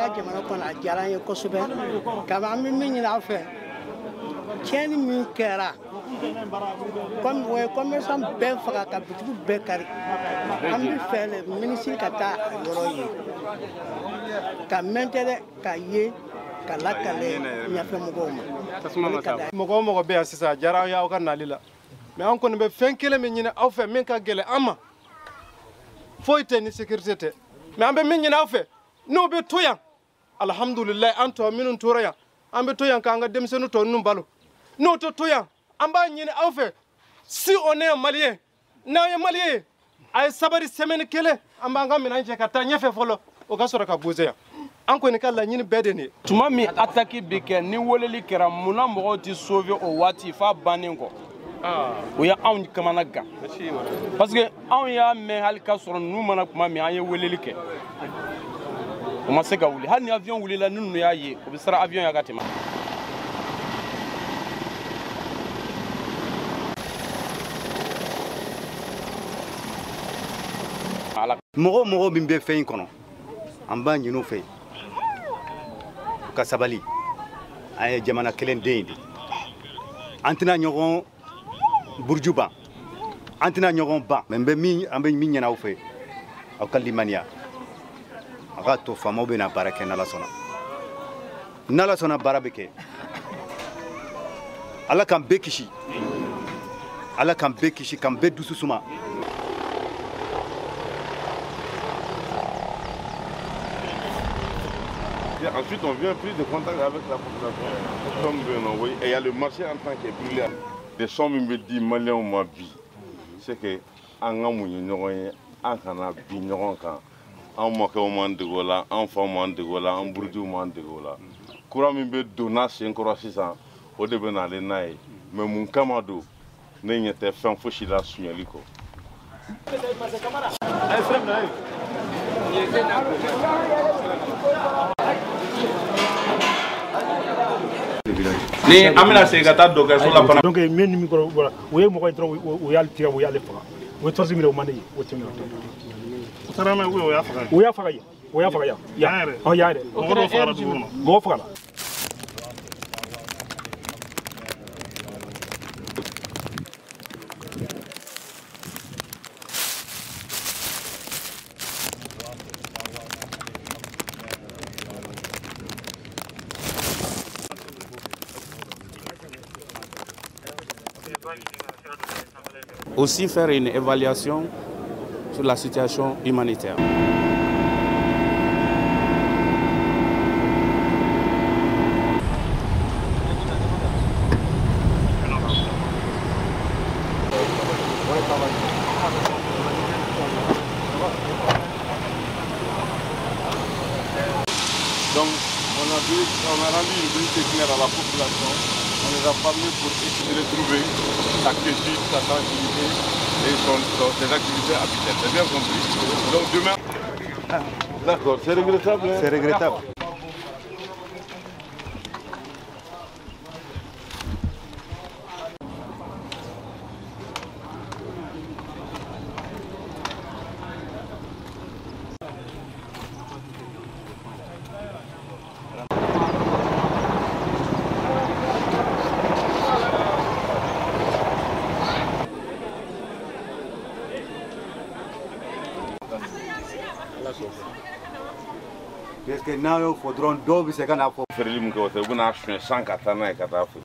ka jamana kɔnɔ a diyara an ye kosɛbɛ kama an bɛ min ɲini aw fɛ tiɲɛni min kɛra comme o ye commerçant bɛɛ faga ka bitigiw bɛɛ kari an bɛ fɛ le ministre ka taa a yɔrɔ ye ka mɛn tɛ dɛ ka ye ka lakale ɲɛfɛ mɔgɔw ma mɔgɔ o mɔgɔ bɛ yan sisan a diyara aw ye aw ka nali la mais an kɔni bɛ fɛn kelen min ɲini aw fɛ min ka gɛlɛn an ma foyi tɛ ni sécurité tɛ mais an bɛ min ɲini aw fɛ n'o bɛ to yan alhamdulilayi an tɔ minnu tora yan an bɛ to yan k'an ka denmisɛnninw tɔ ninnu balo n'o tɛ to yan an b'a ɲini aw fɛ si on est malien n'aw ye malien ye a ye sabari semaine kelen an b'an ka minɛn cɛ ka taa ɲɛfɛ fɔlɔ o ka sɔrɔ ka bouger yan an kɔni ka laɲini bɛɛ de nin ye tuma min attaque bɛ kɛ ni weleli kɛra munna mɔgɔw tɛ sauver o waati f'a bannen kɔ o ye anw kamana gan parce que anw y'a mɛn hali ka sɔrɔ ninnu mana tuma min an ye weleli kɛ o ma se ka wuli hali ni avion wulila ni ninnu y'a ye o bɛ siran avion ya ka tɛmɛ mɔgɔ mɔgɔ min bɛ fɛn in kɔnɔ an b'a ɲini u fɛ u ka sabali an ye jamana kelen den de an tɛna ɲɔgɔn buruju ban an tɛna ɲɔgɔn ban mais an bɛ min ɲini aw fɛ aw ka limaniya a ka to faamaw bɛna baara kɛ n'Ala sɔnna n'Ala sɔnna baara bɛ kɛ Ala k'an bɛɛ kisi Ala k'an bɛɛ kisi k'an bɛɛ dusu suma. Ensuite, on vient plus de contact avec la population. Comme et il y a le marché en tant que brûlé. Des sommes me dit malien ou ma vie. C'est que en amour, en canard, en moqué au monde de Gola, en femme au monde de Gola, en bourdieu au monde de Gola. Courant me donner 5 ou 6 ans au début dans les naïs. Mais mon camarade n'est pas fait un faux chila sur l'hélico. ni amina se ka taa dɔgɔtɔrɔso la fana donc min ni micro voilà o ye mɔgɔ dɔrɔn o y'ale tigɛ o y'ale faga o ye torsi minɛ o man ne ye o tɛmɛ o taara n'a ye o y'a faga o y'a faga yan o y'a faga yan ɔ y'a yɛrɛ mɔgɔ dɔ fagara dugu kɔnɔ mɔgɔ fagara aussi faire une évaluation sur la situation humanitaire. Donc, on a rendu une visite claire à la population. On les a parlé pour retrouver sa quiétude, sa tranquillité et ses activités habituelles. C'est bien compris. Donc demain... D'accord, c'est regrettable. C'est regrettable. Parce que n'a y'o fɔ dɔrɔn dɔw bɛ se ka n'a fɔ. Feereli min kɛ o tɛ u bɛna suɲɛ san ka taa n'a ye ka taa fɛ.